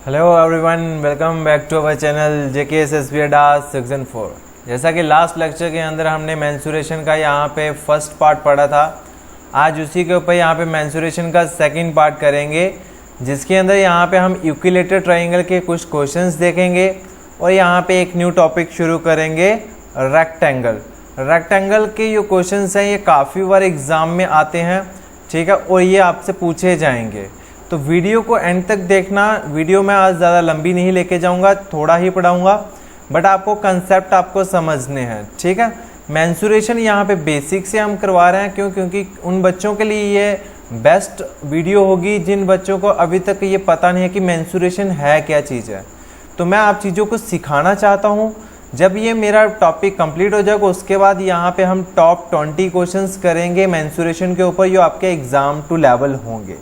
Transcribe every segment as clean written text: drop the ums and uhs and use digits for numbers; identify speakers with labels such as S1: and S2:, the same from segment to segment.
S1: Hello everyone, welcome back to our channel JKSSB अड्डास section 4। जैसा कि लास्ट लेक्चर के अंदर हमने मेंसुरेशन का यहाँ पे फर्स्ट पार्ट पढ़ा था, आज उसी के ऊपर यहाँ पे मेंसुरेशन का सेकंड पार्ट करेंगे, जिसके अंदर यहाँ पे हम इक्विलेटरल ट्रायंगल के कुछ क्वेश्चंस देखेंगे और यहाँ पे एक न्यू टॉपिक शुरू करेंगे, रेक्टेंगल। रेक्टेंगल के जो क्वेश्चंस हैं ये काफ़ी बार एग्ज़ाम में आते हैं, ठीक है, और ये आपसे पूछे जाएंगे। तो वीडियो को एंड तक देखना। वीडियो में आज ज़्यादा लंबी नहीं लेके जाऊंगा, थोड़ा ही पढ़ाऊंगा, बट आपको कंसेप्ट आपको समझने हैं, ठीक है। मेंसुरेशन यहाँ पे बेसिक से हम करवा रहे हैं, क्योंकि उन बच्चों के लिए ये बेस्ट वीडियो होगी जिन बच्चों को अभी तक ये पता नहीं है कि मेंसुरेशन है क्या चीज़ है। तो मैं आप चीज़ों को सिखाना चाहता हूँ। जब ये मेरा टॉपिक कंप्लीट हो जाएगा उसके बाद यहाँ पे हम टॉप 20 क्वेश्चंस करेंगे मेंसुरेशन के ऊपर, जो आपके एग्ज़ाम टू लेवल होंगे।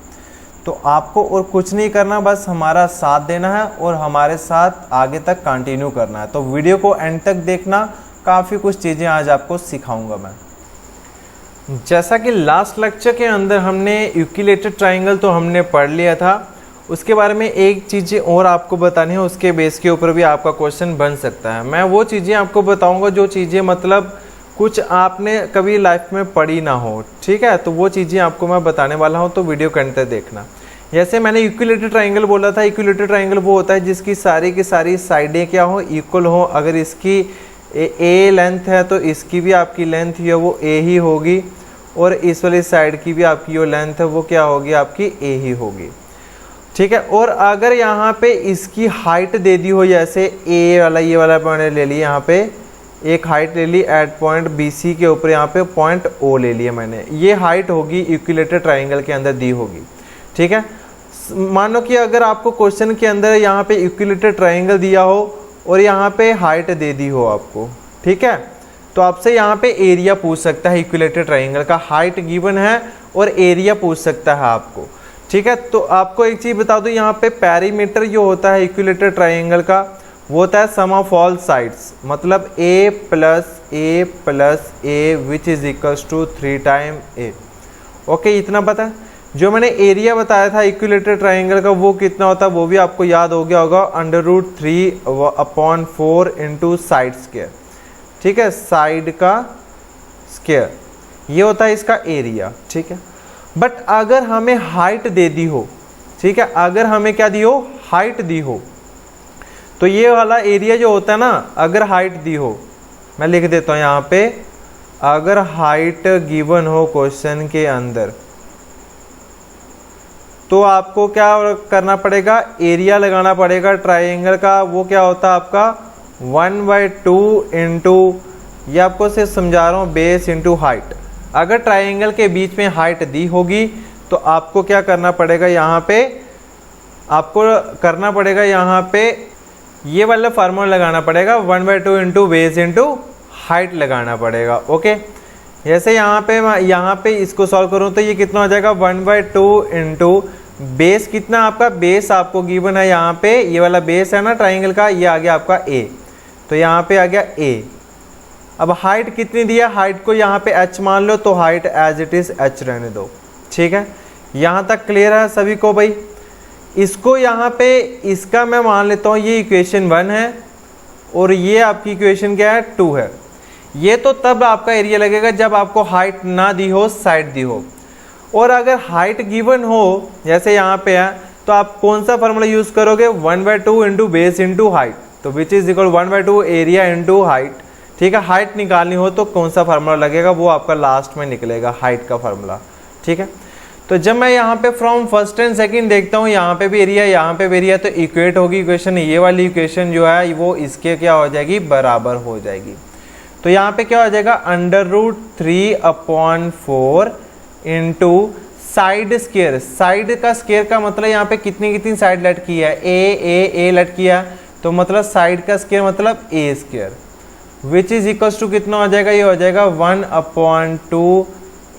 S1: तो आपको और कुछ नहीं करना, बस हमारा साथ देना है और हमारे साथ आगे तक कंटिन्यू करना है। तो वीडियो को एंड तक देखना, काफ़ी कुछ चीज़ें आज आपको सिखाऊंगा मैं। जैसा कि लास्ट लेक्चर के अंदर हमने इक्विलेटरल ट्रायंगल तो हमने पढ़ लिया था, उसके बारे में एक चीज़ें और आपको बतानी है, उसके बेस के ऊपर भी आपका क्वेश्चन बन सकता है। मैं वो चीज़ें आपको बताऊँगा जो चीज़ें मतलब कुछ आपने कभी लाइफ में पढ़ी ना हो, ठीक है। तो वो चीज़ें आपको मैं बताने वाला हूँ, तो वीडियो के अंत तक देखना। जैसे मैंने इक्विलेटरल ट्रायंगल बोला था, इक्विलेटरल ट्रायंगल वो होता है जिसकी सारी की सारी साइडें क्या हो, इक्वल हो। अगर इसकी ए लेंथ है तो इसकी भी आपकी लेंथ जो है वो ए ही होगी, और इस वाली साइड की भी आपकी जो लेंथ है वो क्या होगी, आपकी ए ही होगी, ठीक है। और अगर यहाँ पे इसकी हाइट दे दी हो, जैसे ए वाला ये वाला पॉइंट ले लिया, यहाँ पे एक हाइट ले ली एट पॉइंट BC के ऊपर, यहाँ पे पॉइंट O ले लिया मैंने, ये हाइट होगी इक्विलेटरल ट्रायंगल के अंदर दी होगी, ठीक है। मानो कि अगर आपको क्वेश्चन के अंदर यहाँ पे इक्विलेटरल ट्रायंगल दिया हो और यहाँ पे हाइट दे दी हो आपको, ठीक है, तो आपसे यहाँ पे एरिया पूछ सकता है इक्विलेटरल ट्रायंगल का। हाइट गिवन है और एरिया पूछ सकता है आपको, ठीक है। तो आपको एक चीज़ बता दूँ, यहाँ पे पेरीमीटर जो होता है इक्विलेटरल ट्रायंगल का वो होता है सम ऑफ ऑल साइड्स, मतलब a plus a which is equals to 3 time a। Okay, इतना पता है। जो मैंने एरिया बताया था इक्विलेटरल ट्रायंगल का वो कितना होता है वो भी आपको याद हो गया होगा, √3/4 इंटू साइड स्क्वायर, ठीक है, साइड का स्क्वायर, ये होता है इसका एरिया, ठीक है। बट अगर हमें हाइट दे दी हो, ठीक है, अगर हमें क्या दी हो, हाइट दी हो, तो ये वाला एरिया जो होता है ना, अगर हाइट दी हो, मैं लिख देता हूँ यहाँ पे, अगर हाइट गिवन हो क्वेश्चन के अंदर, तो आपको क्या करना पड़ेगा, एरिया लगाना पड़ेगा ट्रायंगल का। वो क्या होता है आपका 1/2 इंटू, ये आपको सिर्फ समझा रहा हूँ, बेस इंटू हाइट। अगर ट्रायंगल के बीच में हाइट दी होगी तो आपको क्या करना पड़ेगा, यहाँ पे आपको करना पड़ेगा, यहाँ पे ये वाला फार्मूला लगाना पड़ेगा, 1/2 इंटू बेस इंटू हाइट लगाना पड़ेगा। ओके, जैसे यहाँ पे इसको सॉल्व करूँ तो ये कितना हो जाएगा, 1/2 इंटू बेस, कितना आपका बेस आपको गिवन है, यहाँ पे ये वाला बेस है ना ट्राइंगल का, ये आ गया आपका a, तो यहाँ पे आ गया a। अब हाइट कितनी दिया, हाइट को यहाँ पे h मान लो, तो height as it is h रहने दो, ठीक है। यहाँ तक क्लियर है सभी को भाई। इसको यहाँ पे इसका मैं मान लेता हूँ ये इक्वेशन 1 है और ये आपकी इक्वेशन क्या है, 2 है। ये तो तब आपका एरिया लगेगा जब आपको हाइट ना दी हो, साइड दी हो। और अगर हाइट गिवन हो, जैसे यहाँ पे है, तो आप कौन सा फार्मूला यूज करोगे, 1/2 इंटू बेस इंटू हाइट, तो विच is equal 1/2 area into height, ठीक है। हाइट निकालनी हो तो कौन सा फार्मूला लगेगा, वो आपका लास्ट में निकलेगा, हाइट का फार्मूला, ठीक है। तो जब मैं यहाँ पे फ्रॉम फर्स्ट एंड सेकंड देखता हूँ, यहाँ पे भी एरिया, यहाँ पे भी एरिया, तो इक्वेट होगी इक्वेशन, ये वाली इक्वेशन जो है वो इसके क्या हो जाएगी, बराबर हो जाएगी। तो यहाँ पे क्या हो जाएगा, √3/4 इंटू साइड स्क्वायर। साइड का स्क्वायर का मतलब यहाँ पे कितनी साइड लेट की है, ए लेट किया, तो मतलब साइड का स्क्वायर मतलब a square, which is equals to कितना हो जाएगा, ये हो जाएगा 1/2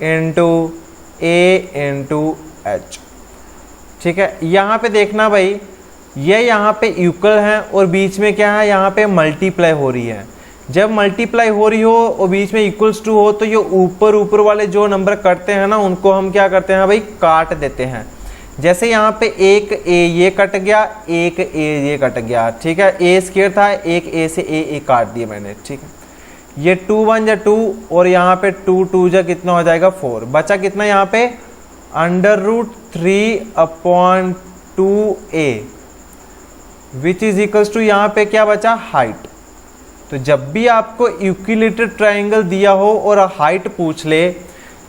S1: इंटू a इंटू h, ठीक है। यहाँ पे देखना भाई, ये यहाँ पे इक्वल है और बीच में क्या है, यहाँ पे मल्टीप्लाई हो रही है। जब मल्टीप्लाई हो रही हो और बीच में इक्वल्स टू हो, तो ये ऊपर वाले जो नंबर कटते हैं ना, उनको हम क्या करते हैं भाई, काट देते हैं। जैसे यहाँ पे एक ए ये कट गया, एक ए ये कट गया, ठीक है, ए स्क्वायर था, एक ए से ए काट दिया मैंने, ठीक है। ये 2 1 जा 2 और यहाँ पे 2 2 जा कितना हो जाएगा 4, बचा कितना यहाँ पे √3/2a which is equals to यहाँ पे क्या बचा हाइट। तो जब भी आपको इक्विलेटरल ट्राइंगल दिया हो और हाइट पूछ ले,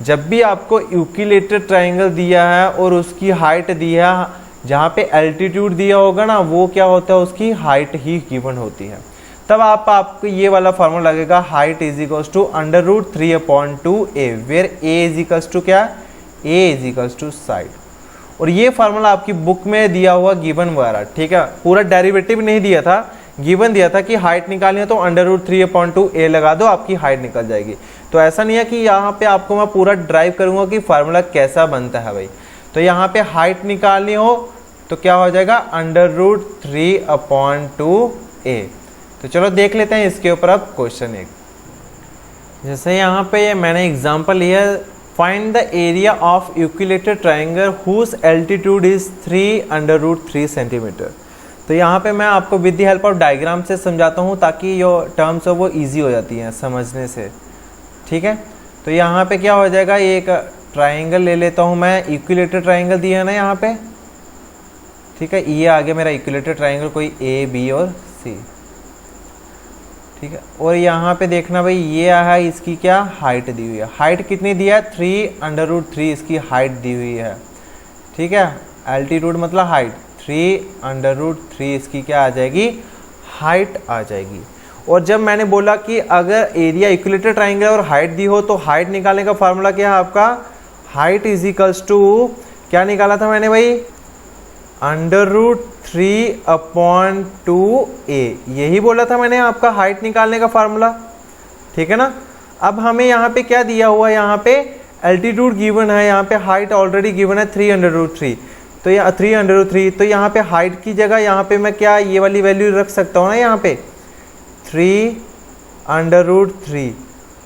S1: जब भी आपको इक्विलेटरल ट्राइंगल दिया है और उसकी हाइट दी है, जहाँ पे एल्टीट्यूड दिया होगा ना वो क्या होता है उसकी हाइट ही गिवन होती है। तब आपको ये वाला फार्मूला लगेगा height is equals to √3/2a where a is equals to क्या, a is equals to side. और ये फार्मूला आपकी बुक में दिया हुआ गिवन वगैरह, ठीक है, पूरा डेरिवेटिव नहीं दिया था, गिवन दिया था कि हाइट निकालनी है तो √3/2a लगा दो, आपकी हाइट निकल जाएगी। तो ऐसा नहीं है कि यहाँ पे आपको मैं पूरा ड्राइव करूंगा कि फार्मूला कैसा बनता है भाई। तो यहाँ पे हाइट निकालनी हो तो क्या हो जाएगा √3/2a। तो चलो देख लेते हैं इसके ऊपर अब क्वेश्चन एक। जैसे यहाँ पे मैंने एग्जाम्पल लिया, find the area of equilateral triangle whose altitude is 3/3 centimetre. तो यहाँ पे मैं आपको with the help of diagram से समझाता हूँ ताकि जो टर्म्स है वो इजी हो जाती हैं समझने से, ठीक है। तो यहाँ पे क्या हो जाएगा, एक ट्राइंगल ले लेता हूँ मैं, इक्विलेटरल ट्राइंगल दिया है ना यहाँ पे, ठीक है, ये आ गया मेरा इक्विलेटरल ट्राइंगल, कोई ए बी और सी, ठीक है। और यहाँ पे देखना भाई ये है इसकी क्या हाइट दी हुई है, हाइट कितनी दी है 3/3 इसकी हाइट दी हुई है, ठीक है। एल्टीट्यूड मतलब हाइट, 3/3 इसकी क्या आ जाएगी हाइट आ जाएगी। और जब मैंने बोला कि अगर एरिया इक्विलेटरल ट्राइंगल और हाइट दी हो तो हाइट निकालने का फार्मूला क्या है आपका, हाइट इज इक्वल्स टू क्या निकाला था मैंने भाई √3/2a, यही बोला था मैंने आपका हाइट निकालने का फार्मूला, ठीक है ना। अब हमें यहाँ पे क्या दिया हुआ है, यहाँ पे एल्टीट्यूड गिवन है, यहाँ पे हाइट ऑलरेडी गिवन है 3/3, तो यहाँ 3/3, तो यहाँ पे हाइट की जगह यहाँ पे मैं क्या ये वाली वैल्यू रख सकता हूँ ना, यहाँ पे 3/3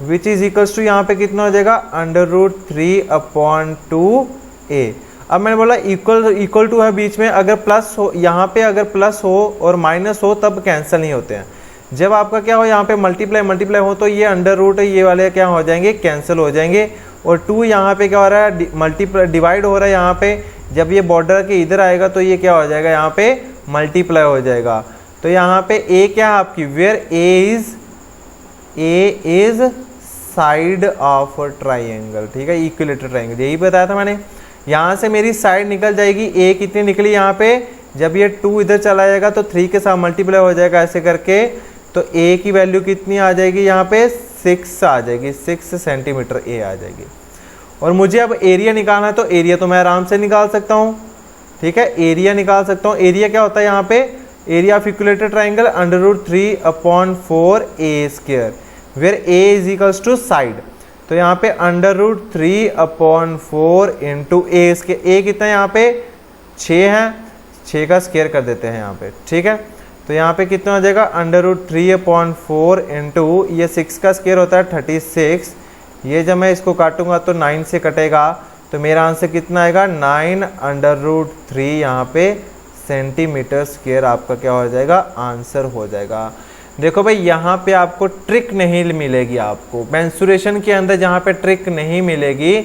S1: विच इज इक्वल्स टू यहाँ पे कितना हो जाएगा √3/2a। अब मैंने बोला इक्वल टू है बीच में, अगर प्लस हो यहाँ पे, अगर प्लस हो और माइनस हो तब कैंसिल नहीं होते हैं। जब आपका क्या हो यहाँ पे मल्टीप्लाई हो तो ये अंडर रूट ये वाले क्या हो जाएंगे कैंसिल हो जाएंगे। और 2 यहाँ पे क्या हो रहा है मल्टीप्लाई डिवाइड हो रहा है यहाँ पे, जब ये बॉर्डर के इधर आएगा तो ये क्या हो जाएगा यहाँ पे मल्टीप्लाई हो जाएगा। तो यहाँ पे ए क्या है आपकी, where A is side of triangle, ठीक है, इक्विलेटरल ट्राइंगल, यही बताया था मैंने। यहाँ से मेरी साइड निकल जाएगी, ए कितनी निकली यहाँ पे, जब ये 2 इधर चला जाएगा तो 3 के साथ मल्टीप्लाई हो जाएगा ऐसे करके, तो ए की वैल्यू कितनी आ जाएगी यहाँ पे 6 आ जाएगी, 6 सेंटीमीटर ए आ जाएगी। और मुझे अब एरिया निकालना है तो एरिया तो मैं आराम से निकाल सकता हूँ, ठीक है, एरिया निकाल सकता हूँ। एरिया क्या होता है यहाँ पे, area of equilateral triangle √3/4a², where A is equals to side. तो यहाँ पे √3/4 इंटू ए, इसके ए कितना है यहाँ पे 6 है, 6 का स्क्वायर कर देते हैं यहाँ पे, ठीक है। तो यहाँ पे कितना हो जाएगा √3/4 इंटू ये 6 का स्क्वायर होता है 36, ये जब मैं इसको काटूंगा तो 9 से कटेगा, तो मेरा आंसर कितना आएगा 9/3 यहाँ पे सेंटीमीटर स्क्वायर आपका क्या हो जाएगा आंसर हो जाएगा। देखो भाई यहाँ पे आपको ट्रिक नहीं मिलेगी, आपको मेंसुरेशन के अंदर जहाँ पे ट्रिक नहीं मिलेगी,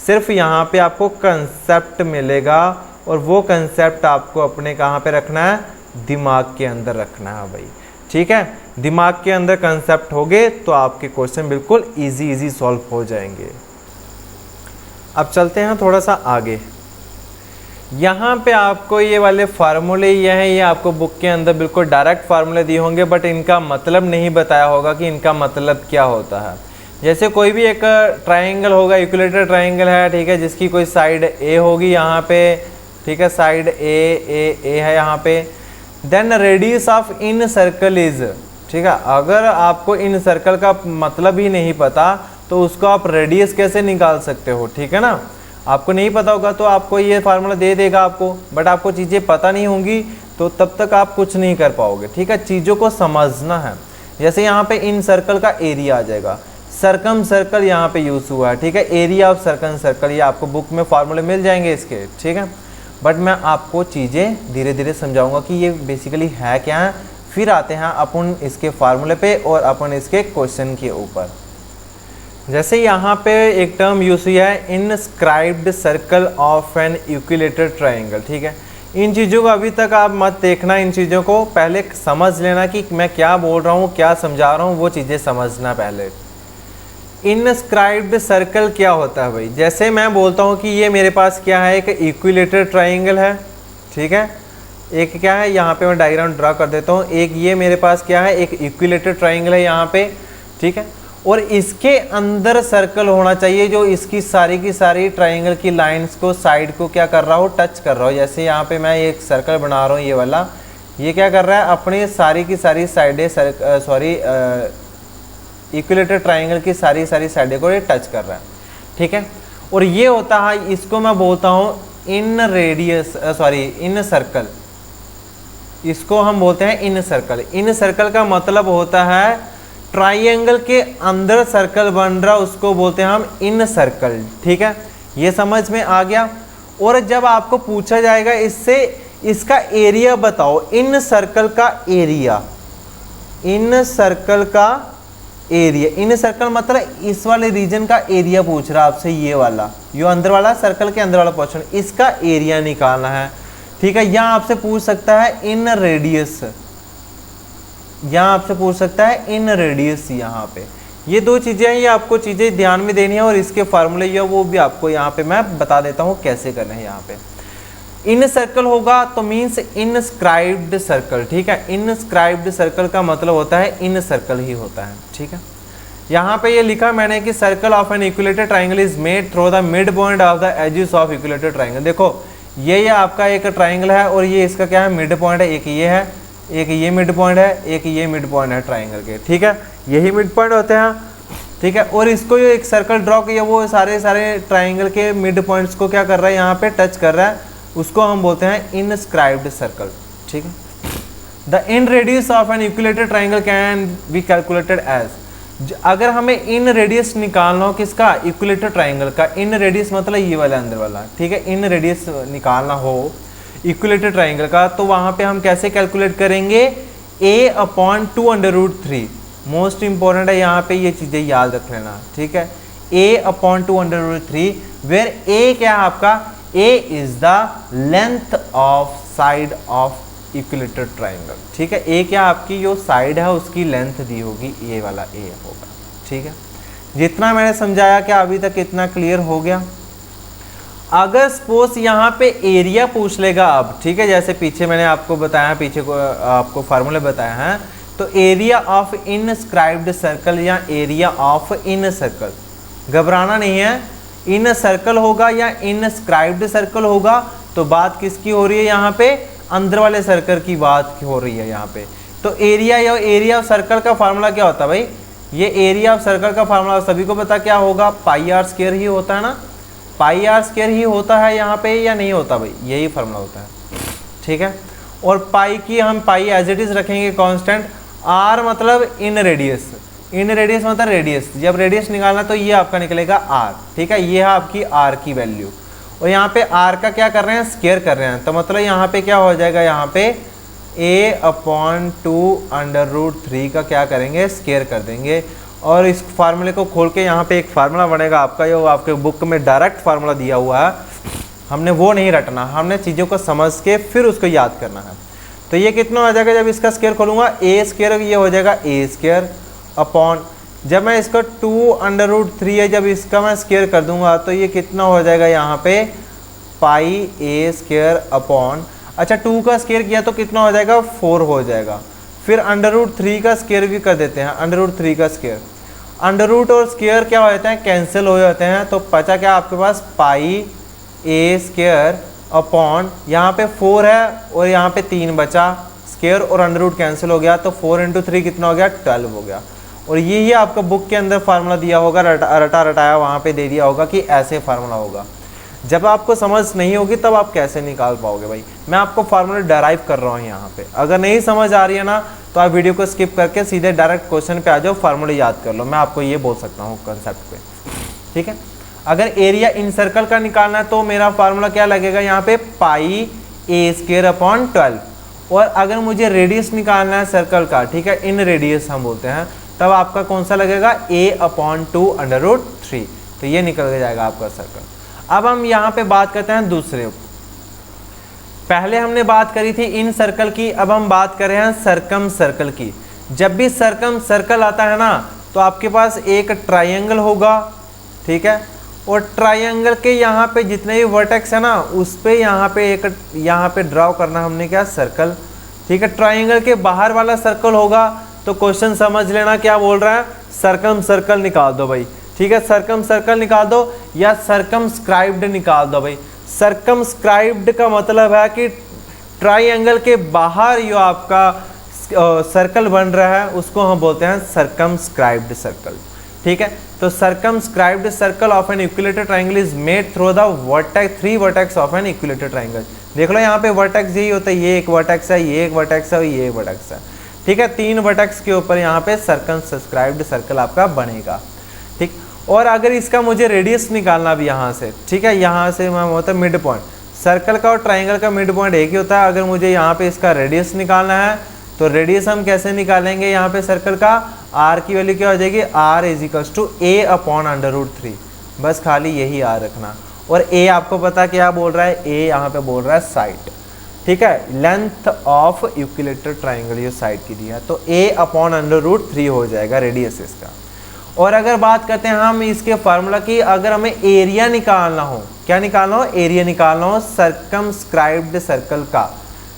S1: सिर्फ यहाँ पे आपको कंसेप्ट मिलेगा। और वो कंसेप्ट आपको अपने कहाँ पे रखना है, दिमाग के अंदर रखना है भाई, ठीक है। दिमाग के अंदर कंसेप्ट होंगे तो आपके क्वेश्चन बिल्कुल इजी सॉल्व हो जाएंगे। अब चलते हैं थोड़ा सा आगे। यहाँ पे आपको ये वाले फार्मूले ये हैं, ये आपको बुक के अंदर बिल्कुल डायरेक्ट फार्मूले दिए होंगे, बट इनका मतलब नहीं बताया होगा कि इनका मतलब क्या होता है। जैसे कोई भी एक ट्राइंगल होगा, इक्विलेटरल ट्राइंगल है, ठीक है, जिसकी कोई साइड ए होगी यहाँ पे, ठीक है, साइड ए है यहाँ पे। Then radius of incircle is, ठीक है, अगर आपको इन सर्कल का मतलब ही नहीं पता तो उसको आप रेडियस कैसे निकाल सकते हो, ठीक है ना। आपको नहीं पता होगा तो आपको ये फार्मूला दे देगा आपको, बट आपको चीज़ें पता नहीं होंगी तो तब तक आप कुछ नहीं कर पाओगे, ठीक है। चीज़ों को समझना है। जैसे यहाँ पे इन सर्कल का एरिया आ जाएगा, सर्कम सर्कल यहाँ पे यूज़ हुआ है, ठीक है, एरिया ऑफ सर्कम सर्कल, ये आपको बुक में फार्मूले मिल जाएंगे इसके, ठीक है। बट मैं आपको चीज़ें धीरे धीरे समझाऊंगा कि ये बेसिकली है क्या है। फिर आते हैं अपन इसके फार्मूले पे और अपन इसके क्वेश्चन के ऊपर। जैसे यहाँ पे एक टर्म यूज हुई है inscribed circle of an equilateral triangle, ठीक है। इन चीज़ों को अभी तक आप मत देखना, इन चीज़ों को पहले समझ लेना कि मैं क्या बोल रहा हूँ, क्या समझा रहा हूँ, वो चीज़ें समझना पहले। इनस्क्राइब्ड सर्कल क्या होता है भाई? जैसे मैं बोलता हूँ कि ये मेरे पास क्या है, एक इक्विलेटरल ट्रायंगल है, ठीक है। एक क्या है, यहाँ पे मैं डायग्राम ड्रा कर देता हूँ। एक ये मेरे पास क्या है, एक इक्विलेटरल ट्रायंगल है यहाँ पे, ठीक है। और इसके अंदर सर्कल होना चाहिए जो इसकी सारी की सारी ट्रायंगल की लाइंस को, साइड को क्या कर रहा हो, टच कर रहा हो। जैसे यहाँ पे मैं एक सर्कल बना रहा हूँ, ये वाला, ये क्या कर रहा है, अपनी सारी की सारी साइडें इक्विलेटरल ट्रायंगल की सारी साइडें को ये टच कर रहा है, ठीक है। और ये होता है, इसको मैं बोलता हूँ इन रेडियस इन सर्कल, इसको हम बोलते हैं इन सर्कल। इन सर्कल का मतलब होता है ट्रायंगल के अंदर सर्कल बन रहा, उसको बोलते हैं हम इन सर्कल, ठीक है। ये समझ में आ गया। और जब आपको पूछा जाएगा इससे इसका एरिया बताओ, इन सर्कल का एरिया, इन सर्कल का एरिया, इन सर्कल मतलब इस वाले रीजन का एरिया पूछ रहा आपसे, ये वाला जो अंदर वाला सर्कल के अंदर वाला पोर्शन, इसका एरिया निकालना है, ठीक है। यहाँ आपसे पूछ सकता है इन रेडियस, यहाँ आपसे पूछ सकता है इन रेडियस। यहाँ पे ये दो चीज़ें हैं, ये आपको चीज़ें ध्यान में देनी है और इसके फार्मूले या वो भी आपको यहाँ पे मैं बता देता हूँ कैसे करना है। यहाँ पे इन सर्कल होगा तो मीन्स इनस्क्राइब्ड सर्कल, ठीक है। इनस्क्राइब्ड सर्कल का मतलब होता है इन सर्कल ही होता है, ठीक है। यहाँ पे ये लिखा मैंने कि circle of an equilateral triangle is made through the midpoint of the edges of equilateral triangle. देखो ये आपका एक ट्रायंगल है और ये इसका क्या है, मिड पॉइंट है। एक ये है, एक ये मिड पॉइंट है, एक ये मिड पॉइंट है ट्रायंगल के, ठीक है। यही मिड पॉइंट होते हैं, ठीक है। और इसको जो एक सर्कल ड्रॉ किया वो सारे ट्रायंगल के मिड पॉइंट्स को क्या कर रहा है, यहाँ पे टच कर रहा है, उसको हम बोलते हैं इनस्क्राइब्ड सर्कल, ठीक है। The inradius of an equilateral triangle can be calculated as, अगर हमें इन रेडियस निकालना हो किसका, इक्विलेटरल ट्रायंगल का, इन रेडियस मतलब ये वाला अंदर वाला, ठीक है। इन रेडियस निकालना हो इक्विलेटरल ट्रायंगल का तो वहां पे हम कैसे कैलकुलेट करेंगे, a/2√3। मोस्ट इंपॉर्टेंट है यहाँ पे, ये चीजें याद रख लेना, ठीक है। a/2√3 वेयर a क्या है आपका, a is the length of side of equilateral triangle, ठीक है। a क्या आपकी जो साइड है उसकी लेंथ दी होगी, ये वाला a होगा, ठीक है। जितना मैंने समझाया क्या अभी तक इतना क्लियर हो गया। अगर सपोज यहाँ पे एरिया पूछ लेगा अब, ठीक है, जैसे पीछे मैंने आपको बताया, पीछे को आपको फार्मूले बताया है, तो एरिया ऑफ इनस्क्राइब्ड सर्कल या एरिया ऑफ इन सर्कल, घबराना नहीं है, इन सर्कल होगा या इनस्क्राइब्ड सर्कल होगा तो बात किसकी हो रही है, यहाँ पे अंदर वाले सर्कल की बात हो रही है यहाँ पे। तो एरिया या एरिया ऑफ सर्कल का फार्मूला क्या होता है भाई, ये एरिया ऑफ सर्कल का फार्मूला सभी को पता क्या होगा, πr² ही होता है ना, πr² ही होता है यहाँ पे या नहीं होता भाई, यही फार्मूला होता है, ठीक है। और पाई की हम पाई एज इट इज रखेंगे कांस्टेंट, r मतलब इन रेडियस, इन रेडियस मतलब रेडियस, जब रेडियस निकालना तो ये आपका निकलेगा r, ठीक है। ये है आपकी r की वैल्यू और यहाँ पे r का क्या कर रहे हैं, स्क्वायर कर रहे हैं, तो मतलब यहाँ पे क्या हो जाएगा, यहाँ पे a/2√3 का क्या करेंगे, स्क्वायर कर देंगे। और इस फार्मूले को खोल के यहाँ पे एक फार्मूला बनेगा आपका, जो आपके बुक में डायरेक्ट फार्मूला दिया हुआ है, हमने वो नहीं रटना, हमने चीज़ों को समझ के फिर उसको याद करना है। तो ये कितना हो जाएगा, जब इसका स्क्वायर खोलूँगा a², ये हो जाएगा a² अपॉन, जब मैं इसका 2√3 है, जब इसका मैं स्क्वायर कर दूंगा तो ये कितना हो जाएगा यहाँ पे πa² अपॉन, अच्छा 2 का स्क्वायर किया तो कितना हो जाएगा, 4 हो जाएगा। फिर √3 का स्क्वायर भी कर देते हैं, √3 का स्क्वायर, अंडर और स्क्वायर क्या हो जाते हैं, कैंसिल हो जाते हैं, तो बचा क्या आपके पास πa² अपॉन, यहाँ पे 4 है और यहाँ पे 3 बचा, स्क्वायर और अंडर कैंसिल हो गया तो 4 × 3 कितना हो गया, 12 हो गया। और यही आपका बुक के अंदर फार्मूला दिया होगा, रटाया वहाँ पे दे दिया होगा कि ऐसे फार्मूला होगा। जब आपको समझ नहीं होगी तब आप कैसे निकाल पाओगे भाई, मैं आपको फार्मूला डराइव कर रहा हूँ यहाँ पे। अगर नहीं समझ आ रही है ना तो आप वीडियो को स्किप करके सीधे डायरेक्ट क्वेश्चन पे आ जाओ, फार्मूले याद कर लो, मैं आपको ये बोल सकता हूँ कंसेप्ट पे, ठीक है। अगर एरिया इन सर्कल का निकालना है तो मेरा फार्मूला क्या लगेगा यहाँ पे पाई ए स्क्वायर अपॉन 12। और अगर मुझे रेडियस निकालना है सर्कल का, ठीक है, इन रेडियस हम बोलते हैं, तब आपका कौन सा लगेगा a अपॉन 2 अंडर रूट 3। तो ये निकल जाएगा आपका सर्कल। अब हम यहाँ पे बात करते हैं दूसरे। पहले हमने बात करी थी इन सर्कल की, अब हम बात कर रहे हैं सर्कम सर्कल की। जब भी सर्कम सर्कल आता है ना तो आपके पास एक ट्रायंगल होगा, ठीक है, और ट्रायंगल के यहाँ पे जितने भी वर्टेक्स है ना उस पे यहाँ पे ड्रॉ करना हमने क्या सर्कल, ठीक है। ट्रायंगल के बाहर वाला सर्कल होगा तो क्वेश्चन समझ लेना क्या बोल रहा है, सर्कम सर्कल निकाल दो भाई, ठीक है, सर्कम सर्कल निकाल दो या सर्कमस्क्राइब्ड निकाल दो भाई। सर्कमस्क्राइब्ड का मतलब है कि ट्रायंगल के बाहर जो आपका सर्कल बन रहा है उसको हम बोलते हैं सर्कमस्क्राइब्ड सर्कल, ठीक है। तो circumscribed circle of an equilateral triangle is made through the vertex 3 vertex of an equilateral triangle. देख लो यहाँ पे वर्टेक्स यही होता है, ये एक वर्टेक्स है, ये एक वर्टेक्स है और ये एक वर्टेक्स है, ठीक है। 3 वर्टेक्स के ऊपर यहाँ पे सर्कमस्क्राइब्ड सर्कल आपका बनेगा, ठीक। और अगर इसका मुझे रेडियस निकालना भी यहाँ से, ठीक है, यहाँ से मैं होता है मिड पॉइंट, सर्कल का और ट्रायंगल का मिड पॉइंट एक ही होता है। अगर मुझे यहाँ पे इसका रेडियस निकालना है तो रेडियस हम कैसे निकालेंगे, यहाँ पे सर्कल का r की वैल्यू क्या हो जाएगी, r is equals to a upon under root 3, बस खाली यही r रखना। और a आपको पता क्या बोल रहा है, a यहाँ पे बोल रहा है साइड, ठीक है, लेंथ ऑफ इक्विलेटरल ट्रायंगल ये साइड की दी है, तो a अपॉन अंडर रूट 3 हो जाएगा रेडियस इसका। और अगर बात करते हैं हम इसके फार्मूला की, अगर हमें एरिया निकालना हो, क्या निकालना हो, एरिया निकालना हो सर्कमस्क्राइब्ड सर्कल का,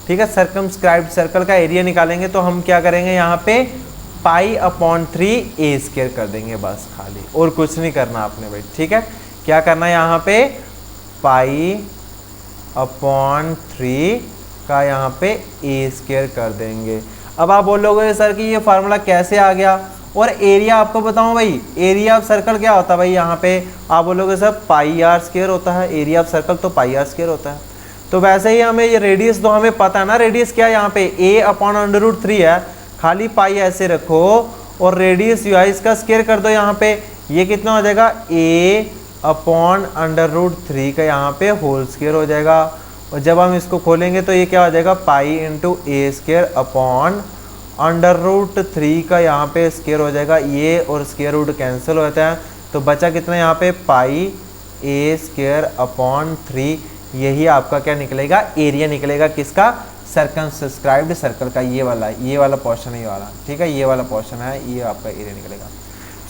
S1: ठीक है, सर्कमस्क्राइब्ड सर्कल का एरिया निकालेंगे तो हम क्या करेंगे, यहाँ पे पाई अपॉन 3 ए स्क्वायर कर देंगे बस खाली, और कुछ नहीं करना आपने भाई, ठीक है। क्या करना है यहाँ पे पाई अपॉन 3 का यहाँ पे ए स्क्वायर कर देंगे। अब आप बोलोगे सर कि ये फार्मूला कैसे आ गया, और एरिया आपको बताऊं भाई, एरिया ऑफ सर्कल क्या होता है भाई, यहाँ पे आप बोलोगे सर पाई आर स्क्वायर होता है, एरिया ऑफ सर्कल तो पाई आर स्क्वायर होता है। तो वैसे ही हमें ये रेडियस तो हमें पता है ना, रेडियस क्या है यहाँ पे a अपॉन अंडर रूट 3 है, खाली पाई ऐसे रखो और रेडियस जो है इसका स्क्वायर कर दो यहाँ पे, ये कितना हो जाएगा a अपॉन अंडर रूट 3 का यहाँ पे होल स्क्वायर हो जाएगा। और जब हम इसको खोलेंगे तो ये क्या हो जाएगा, पाई इंटू ए स्क्वायर अपॉन अंडर रूट 3 का यहाँ पे स्क्वायर हो जाएगा, ये और स्क्वायर रूट कैंसिल हो जाता है, तो बचा कितना यहाँ पे पाई ए स्क्वायर अपॉन 3, यही आपका क्या निकलेगा, एरिया निकलेगा किसका, सर्कमस्क्राइब्ड सर्कल का, ये वाला पोर्शन है, ये वाला, ठीक है, ये वाला पोर्शन है, ये आपका एरिया निकलेगा।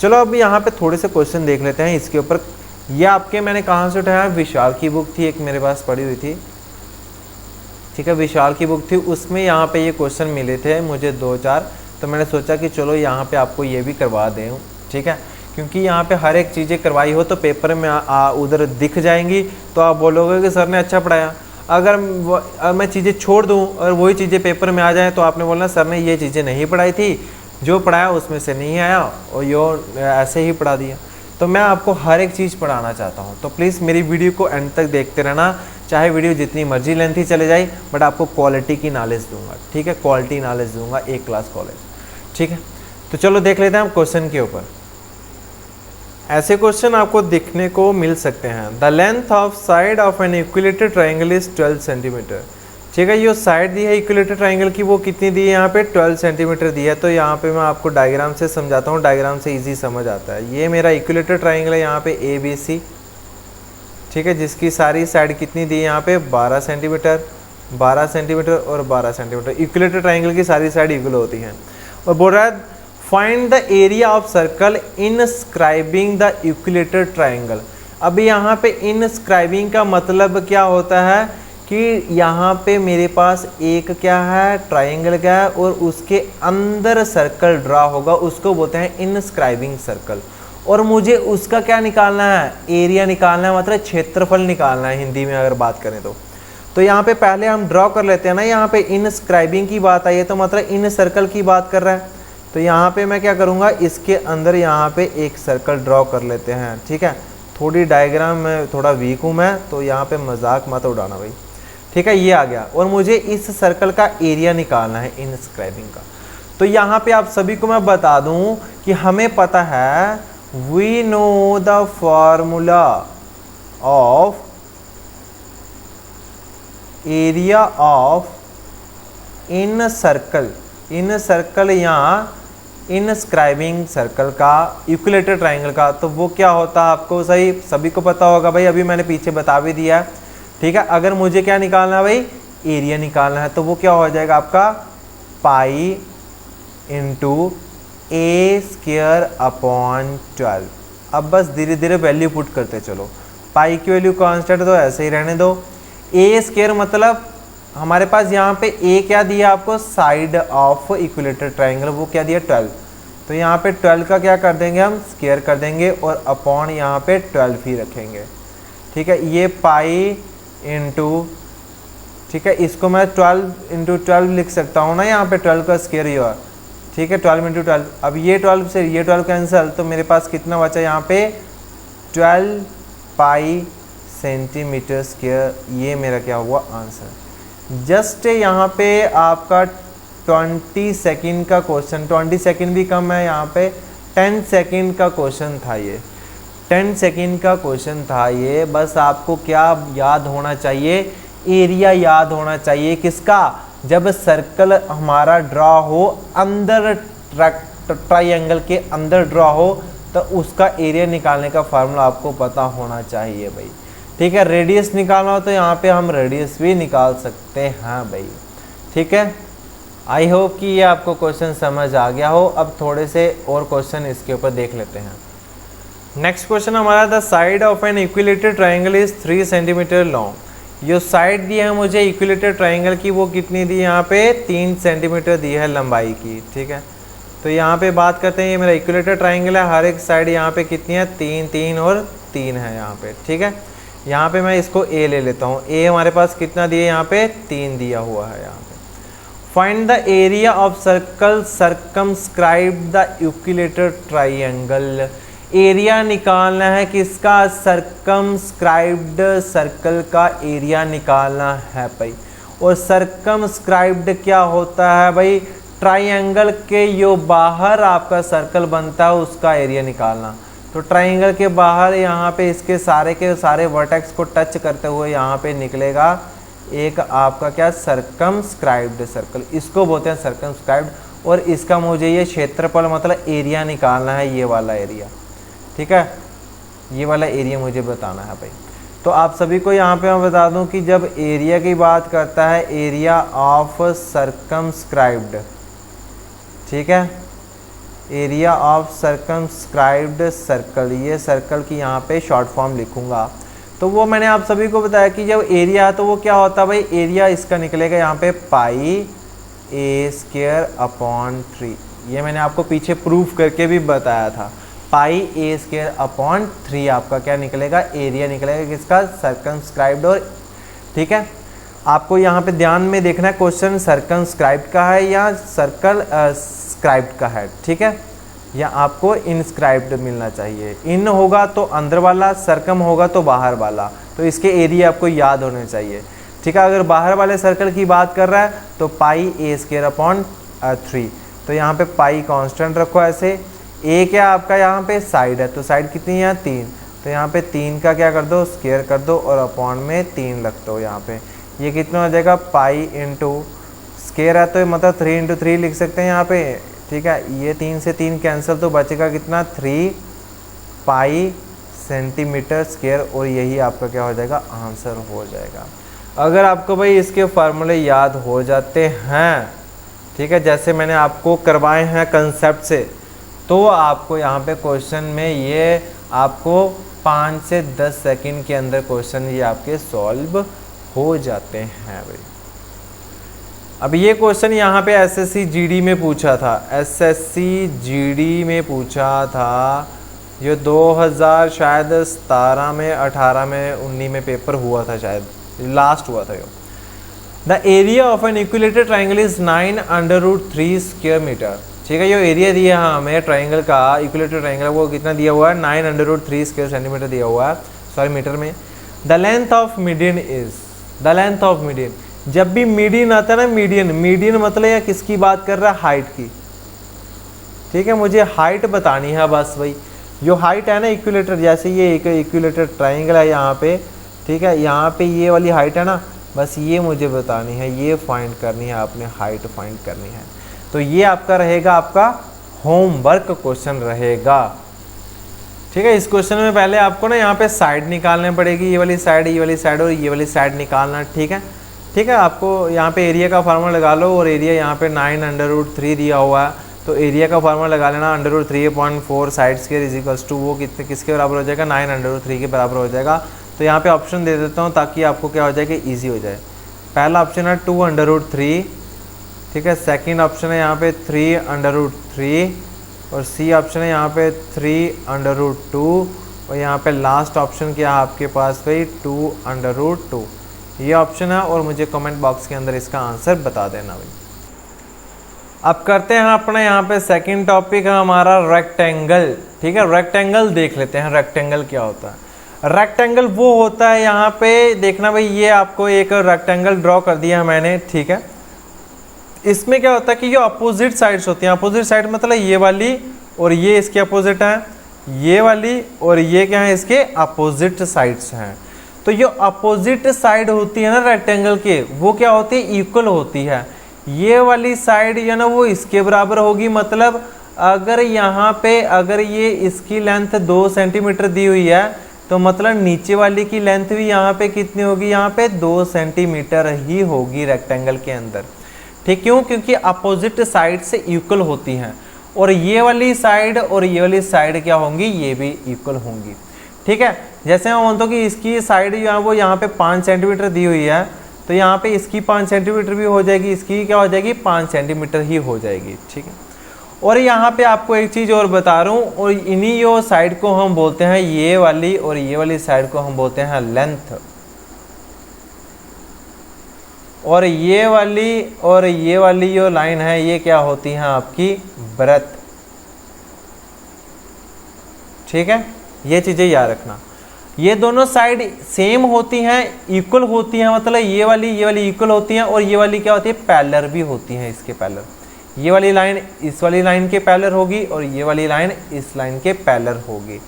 S1: चलो अब यहाँ पे थोड़े से क्वेश्चन देख लेते हैं इसके ऊपर। ये आपके मैंने कहाँ से उठाया, विशाल की बुक थी एक मेरे पास पड़ी हुई थी, ठीक है, विशाल की बुक थी, उसमें यहाँ पे ये क्वेश्चन मिले थे मुझे 2-4, तो मैंने सोचा कि चलो यहाँ पे आपको ये भी करवा दें, ठीक है, क्योंकि यहाँ पे हर एक चीज़ें करवाई हो तो पेपर में उधर दिख जाएंगी, तो आप बोलोगे कि सर ने अच्छा पढ़ाया। अगर मैं चीज़ें छोड़ दूँ और वही चीज़ें पेपर में आ जाएँ तो आपने बोलना सर ने ये चीज़ें नहीं पढ़ाई थी, जो पढ़ाया उसमें से नहीं आया और यो ऐसे ही पढ़ा दिया। तो मैं आपको हर एक चीज़ पढ़ाना चाहता हूँ, तो प्लीज़ मेरी वीडियो को एंड तक देखते रहना, चाहे वीडियो जितनी मर्जी लेंथी चले जाए, बट आपको क्वालिटी की नॉलेज दूंगा, ठीक है, क्वालिटी नॉलेज दूंगा, एक क्लास कॉलेज, ठीक है। तो चलो देख लेते हैं हम क्वेश्चन के ऊपर। ऐसे क्वेश्चन आपको दिखने को मिल सकते हैं। The length of side of an equilateral triangle is 12 centimetre, ठीक है, ये साइड दी है इक्विलेटरल ट्रायंगल की, वो कितनी दी है यहाँ पे 12 सेंटीमीटर दी है। तो यहाँ पे मैं आपको डायग्राम से समझाता हूँ, डायग्राम से इजी समझ आता है। ये मेरा इक्विलेटरल ट्रायंगल है यहाँ पे ABC, ठीक है, जिसकी सारी साइड कितनी दी है यहाँ पे 12 सेंटीमीटर, 12 सेंटीमीटर और 12 सेंटीमीटर। इक्विलेटरल ट्रायंगल की सारी साइड इक्वल होती हैं। और बोल रहा है find the area of circle inscribing the equilateral triangle. अभी यहाँ पे इनस्क्राइबिंग का मतलब क्या होता है कि यहाँ पे मेरे पास एक क्या है, ट्रायंगल क्या है, और उसके अंदर सर्कल ड्रा होगा, उसको बोलते हैं इनस्क्राइबिंग सर्कल। और मुझे उसका क्या निकालना है, एरिया निकालना है, मतलब क्षेत्रफल निकालना है हिंदी में अगर बात करें तो यहाँ पे पहले हम ड्रॉ कर लेते हैं ना। यहाँ पे इनस्क्राइबिंग की बात आई है तो मतलब इन सर्कल की बात कर रहा है। तो यहाँ पे मैं क्या करूँगा, इसके अंदर यहाँ पे एक सर्कल ड्रॉ कर लेते हैं, ठीक है। थोड़ी डायग्राम में थोड़ा वीक हूँ मैं, तो यहाँ पे मजाक मत उड़ाना भाई, ठीक है। ये आ गया और मुझे इस सर्कल का एरिया निकालना है इनस्क्राइबिंग का। तो यहाँ पे आप सभी को मैं बता दूँ कि हमें पता है we know the formula of area of incircle या इनस्क्राइबिंग सर्कल का इक्विलेटरल ट्राइंगल का, तो वो क्या होता है आपको सभी को पता होगा भाई, अभी मैंने पीछे बता भी दिया है। ठीक है, अगर मुझे क्या निकालना है भाई, एरिया निकालना है, तो वो क्या हो जाएगा आपका पाई इंटू ए स्क्वायर अपॉन 12। अब बस धीरे धीरे वैल्यू पुट करते चलो, पाई की वैल्यू कांस्टेंट तो ऐसे ही रहने दो। ए स्क्वायर मतलब हमारे पास यहाँ पे ए क्या दिया आपको, साइड ऑफ इक्विलेटरल ट्राइंगल, वो क्या दिया 12। तो यहाँ पे 12 का क्या कर देंगे हम, स्क्वायर कर देंगे और अपॉन यहाँ पे 12 ही रखेंगे। ठीक है, ये पाई इंटू, ठीक है, इसको मैं 12 इंटू 12 लिख सकता हूँ ना, यहाँ पे 12 का स्क्वायर ही हुआ। ठीक है, 12 इंटू 12, अब ये 12 से ये 12 कैंसिल, तो मेरे पास कितना बचा यहाँ पे 12 पाई सेंटीमीटर स्क्वायर। ये मेरा क्या हुआ आंसर। जस्ट यहाँ पे आपका 20 सेकेंड का क्वेश्चन, 20 सेकेंड भी कम है, यहाँ पे 10 सेकेंड का क्वेश्चन था ये, 10 सेकेंड का क्वेश्चन था ये। बस आपको क्या याद होना चाहिए, एरिया याद होना चाहिए किसका, जब सर्कल हमारा ड्रॉ हो अंदर ट्राइंगल के अंदर ड्रॉ हो, तो उसका एरिया निकालने का फार्मूला आपको पता होना चाहिए भाई। ठीक है, रेडियस निकालना हो तो यहाँ पे हम रेडियस भी निकाल सकते हैं भाई। ठीक है, आई होप कि ये आपको क्वेश्चन समझ आ गया हो। अब थोड़े से और क्वेश्चन इसके ऊपर देख लेते हैं। नेक्स्ट क्वेश्चन हमारा, the side of an equilateral triangle is 3 centimetre long. जो साइड दी है मुझे इक्विलेटरल ट्राइंगल की, वो कितनी दी है यहाँ पे 3 सेंटीमीटर दी है लंबाई की। ठीक है, तो यहाँ पे बात करते हैं, ये मेरा इक्विलेटरल ट्राइंगल है, हर एक साइड यहाँ पे कितनी है, 3 3 और 3 है यहाँ पे। ठीक है, यहाँ पे मैं इसको ए ले लेता हूँ, ए हमारे पास कितना दिया यहाँ पे 3 दिया हुआ है यहाँ पे। Find the area of circle circumscribe the equilateral triangle. Area निकालना है किसका, सर्कमस्क्राइब्ड सर्कल का एरिया निकालना है भाई। और सर्कमस्क्राइब्ड क्या होता है भाई, ट्राइंगल के जो बाहर आपका सर्कल बनता है उसका एरिया निकालना। तो ट्राइंगल के बाहर यहाँ पे इसके सारे के सारे वर्टेक्स को टच करते हुए यहाँ पे निकलेगा एक आपका क्या, सर्कमस्क्राइब्ड सर्कल, इसको बोलते हैं सर्कमस्क्राइब्ड। और इसका मुझे ये क्षेत्रफल मतलब एरिया निकालना है, ये वाला एरिया। ठीक है, ये वाला एरिया मुझे बताना है भाई। तो आप सभी को यहाँ पे मैं बता दूँ कि जब एरिया की बात करता है, एरिया ऑफ सर्कमस्क्राइब्ड, ठीक है, एरिया ऑफ सर्कमस्क्राइब्ड सर्कल, ये सर्कल की यहाँ पे शॉर्ट फॉर्म लिखूंगा। तो वो मैंने आप सभी को बताया कि जब एरिया है तो वो क्या होता है भाई, एरिया इसका निकलेगा यहाँ पे पाई ए स्क्वायर अपॉन 3। ये मैंने आपको पीछे प्रूफ करके भी बताया था, पाई ए स्क्वायर अपॉन 3 आपका क्या निकलेगा, एरिया निकलेगा किसका, सर्कमस्क्राइब्ड। और ठीक है, आपको यहाँ पे ध्यान में देखना है क्वेश्चन सर्कमस्क्राइब्ड का है या सर्कल स्क्राइब्ड का है। ठीक है, या आपको इनस्क्राइब्ड मिलना चाहिए। इन होगा तो अंदर वाला, सर्कम होगा तो बाहर वाला, तो इसके एरिया आपको याद होने चाहिए। ठीक है, अगर बाहर वाले सर्कल की बात कर रहा है तो पाई ए स्क्वायर अपॉन 3, तो यहाँ पे पाई कांस्टेंट रखो ऐसे। ए क्या आपका यहाँ पे साइड है, तो साइड कितनी है 3, तो यहाँ पे 3 का क्या कर दो, स्क्वायर कर दो और अपॉन में 3 रख दो यहाँ पे। ये कितना हो जाएगा, पाई इंटू स्क्वायर है तो मतलब 3 इंटू 3 लिख सकते हैं यहाँ पे। ठीक है, ये 3 से 3 कैंसिल, तो बचेगा कितना 3 पाई सेंटीमीटर स्क्वायर, और यही आपका क्या हो जाएगा, आंसर हो जाएगा। अगर आपको भाई इसके फार्मूले याद हो जाते हैं, ठीक है, जैसे मैंने आपको करवाए हैं कंसेप्ट से, तो आपको यहाँ पे क्वेश्चन में ये आपको 5 से 10 सेकंड के अंदर क्वेश्चन ये आपके सॉल्व हो जाते हैं भाई। अब ये क्वेश्चन यहाँ पे एसएससी जीडी में पूछा था, एसएससी जीडी में पूछा था, ये 2000 शायद 17 में 18 में 19 में पेपर हुआ था, शायद लास्ट हुआ था। The area of an equilateral triangle is 9√3 square metre. ठीक है, ये एरिया दिया है हमें ट्राइंगल का, इक्विलेटरल ट्राइंगल वो कितना दिया हुआ है, 9√3 स्क्वायर सेंटीमीटर दिया हुआ है, सॉरी मीटर में। The length of median is, the length of median, जब भी मीडियन आता है ना, मीडियन मतलब या किसकी बात कर रहा है, हाइट की। ठीक है, मुझे हाइट बतानी है बस भाई। जो हाइट है ना इक्विलेटर, जैसे ये एक इक्विलेटर ट्राइंगल है यहाँ पे, ठीक है, यहाँ पे ये वाली हाइट है ना, बस ये मुझे बतानी है, ये फाइंड करनी है आपने, हाइट फाइंड करनी है। तो ये आपका रहेगा, आपका होमवर्क क्वेश्चन रहेगा, ठीक है। इस क्वेश्चन में पहले आपको ना यहाँ पे साइड निकालने पड़ेगी, ये वाली साइड, ये वाली साइड और ये वाली साइड निकालना, ठीक है, ठीक है। आपको यहाँ पे एरिया का फार्मूला लगा लो, और एरिया यहाँ पे 9√3 दिया हुआ है, तो एरिया का फार्मूला लगा लेना, √3.4 side square is equals to वो कितने किसके बराबर हो जाएगा, 9√3 के बराबर हो जाएगा। तो यहाँ पे ऑप्शन दे देता हूँ ताकि आपको क्या हो जाए कि ईजी हो जाए। पहला ऑप्शन है 2√3, ठीक है। सेकंड ऑप्शन है यहाँ पे 3√3, और सी ऑप्शन है यहाँ पे 3√2, और यहाँ पे लास्ट ऑप्शन क्या है आपके पास भाई 2√2, ये ऑप्शन है। और मुझे कमेंट बॉक्स के अंदर इसका आंसर बता देना भाई। अब करते हैं अपने यहाँ पे सेकंड टॉपिक है हमारा रेक्टेंगल, ठीक है। रेक्टेंगल देख लेते हैं, रेक्टेंगल क्या होता है। रेक्टेंगल वो होता है, यहाँ पे देखना भाई, ये आपको एक रेक्टेंगल ड्रॉ कर दिया है मैंने, ठीक है। इसमें क्या होता है कि ये अपोजिट साइड्स होती हैं, अपोजिट साइड मतलब ये वाली और ये इसके अपोजिट है, ये वाली और ये क्या है इसके अपोजिट साइड्स हैं। तो ये अपोजिट साइड होती है ना रेक्टेंगल के, वो क्या होती है, इक्वल होती है। ये वाली साइड या ना वो इसके बराबर होगी, मतलब अगर यहाँ पे अगर ये इसकी लेंथ 2 सेंटीमीटर दी हुई है, तो मतलब नीचे वाली की लेंथ भी यहाँ पे कितनी होगी, यहाँ पे 2 सेंटीमीटर ही होगी रेक्टेंगल के अंदर, ठीक। क्यों? क्योंकि अपोजिट साइड से इक्वल होती हैं, और ये वाली साइड और ये वाली साइड क्या होंगी, ये भी इक्वल होंगी, ठीक है। जैसे मैं मानता हूँ कि इसकी साइड जो है वो यहाँ पे 5 सेंटीमीटर दी हुई है, तो यहाँ पे इसकी 5 सेंटीमीटर भी हो जाएगी, इसकी क्या हो जाएगी 5 सेंटीमीटर ही हो जाएगी, ठीक है। और यहाँ पे आपको एक चीज़ और बता रहा हूँ, और इन्हीं जो साइड को हम बोलते हैं, ये वाली और ये वाली साइड को हम बोलते हैं लेंथ, और ये वाली जो लाइन है ये क्या होती है आपकी ब्रेथ, ठीक है। ये चीज़ें याद रखना, ये दोनों साइड सेम होती हैं, इक्वल होती हैं, मतलब ये वाली इक्वल होती हैं, और ये वाली क्या होती है पैरेलल भी होती हैं इसके पैरेलल। ये वाली लाइन इस वाली लाइन के पैरेलल होगी, और ये वाली लाइन इस लाइन के पैरेलल होगी।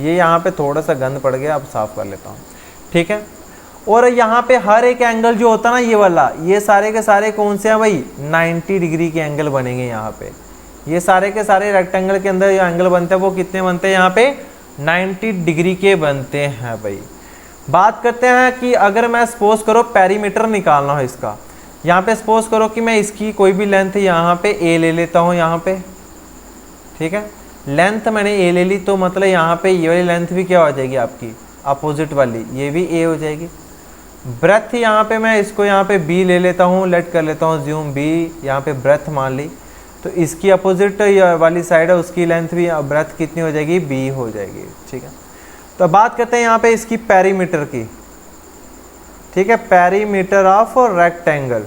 S1: ये यहाँ पे थोड़ा सा गंद पड़ गया, अब साफ कर लेता हूँ, ठीक है। और यहाँ पे हर एक एंगल जो होता है ना ये वाला, ये सारे के सारे कौन से हैं भाई, 90 डिग्री के एंगल बनेंगे यहाँ पे। ये सारे के सारे रेक्टेंगल के अंदर जो एंगल बनते हैं वो कितने बनते हैं, यहाँ पे 90 डिग्री के बनते हैं भाई। बात करते हैं कि अगर मैं सपोज करो पेरीमीटर निकालना हो इसका, यहाँ पे सपोज करो कि मैं इसकी कोई भी लेंथ यहाँ पे ए ले लेता हूँ, यहाँ पे, ठीक है। लेंथ मैंने ए ले ली, तो मतलब यहाँ पे ये वाली लेंथ भी क्या हो जाएगी आपकी अपोजिट वाली, ये भी ए हो जाएगी। ब्रेथ यहाँ पे मैं इसको यहाँ पे बी ले लेता हूँ, लेट कर लेता हूँ ज्यूम बी, यहाँ पे ब्रेथ मान ली, तो इसकी अपोजिट वाली साइड है उसकी लेंथ भी ब्रेथ कितनी हो जाएगी, बी हो जाएगी, ठीक है। तो बात करते हैं यहाँ पे इसकी पेरीमीटर की, ठीक है। Perimeter of rectangle,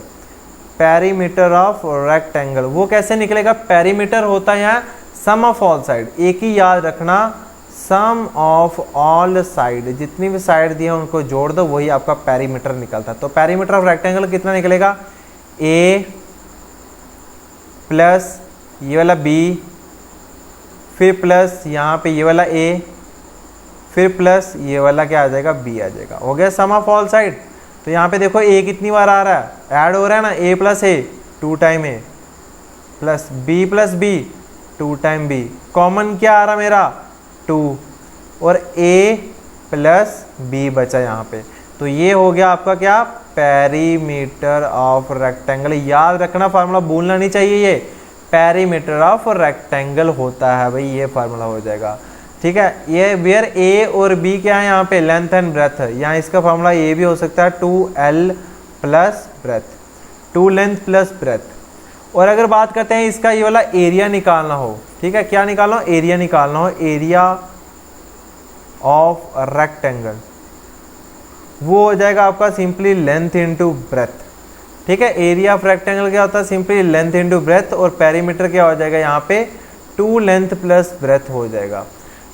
S1: perimeter of rectangle वो कैसे निकलेगा, पेरीमीटर होता है यहाँ सम ऑफ ऑल साइड, एक ही याद रखना, सम ऑफ ऑल साइड, जितनी भी साइड दी है उनको जोड़ दो, वही आपका पेरीमीटर निकलता है। तो पेरीमीटर ऑफ रेक्टेंगल कितना निकलेगा, ए प्लस ये वाला बी, फिर प्लस यहाँ पे ये वाला ए, फिर प्लस ये वाला क्या आ जाएगा, बी आ जाएगा। हो गया सम ऑफ ऑल साइड। तो यहाँ पे देखो ए कितनी बार आ रहा है, ऐड हो रहा है ना, A plus A 2 time A, plus B 2 time B, common क्या आ रहा मेरा 2, और ए प्लस बी बचा यहाँ पे। तो ये हो गया आपका क्या, पेरीमीटर ऑफ रेक्टेंगल। याद रखना फार्मूला भूलना नहीं चाहिए, ये पेरीमीटर ऑफ रेक्टेंगल होता है भाई, ये फार्मूला हो जाएगा, ठीक है। ये वेयर ए और बी क्या है यहाँ पे, लेंथ एंड ब्रेथ, यहाँ इसका फार्मूला ये भी हो सकता है 2L plus breadth, 2 length plus breath. और अगर बात करते हैं इसका ये वाला एरिया निकालना हो, ठीक है, क्या निकालना हो, एरिया निकालना हो, एरिया ऑफ रेक्टेंगल, वो हो जाएगा आपका सिंपली लेंथ इनटू ब्रेथ, ठीक है। एरिया ऑफ रेक्टेंगल क्या होता है, सिंपली लेंथ इनटू ब्रेथ, और पेरीमीटर क्या हो जाएगा यहाँ पे 2 लेंथ प्लस ब्रेथ हो जाएगा,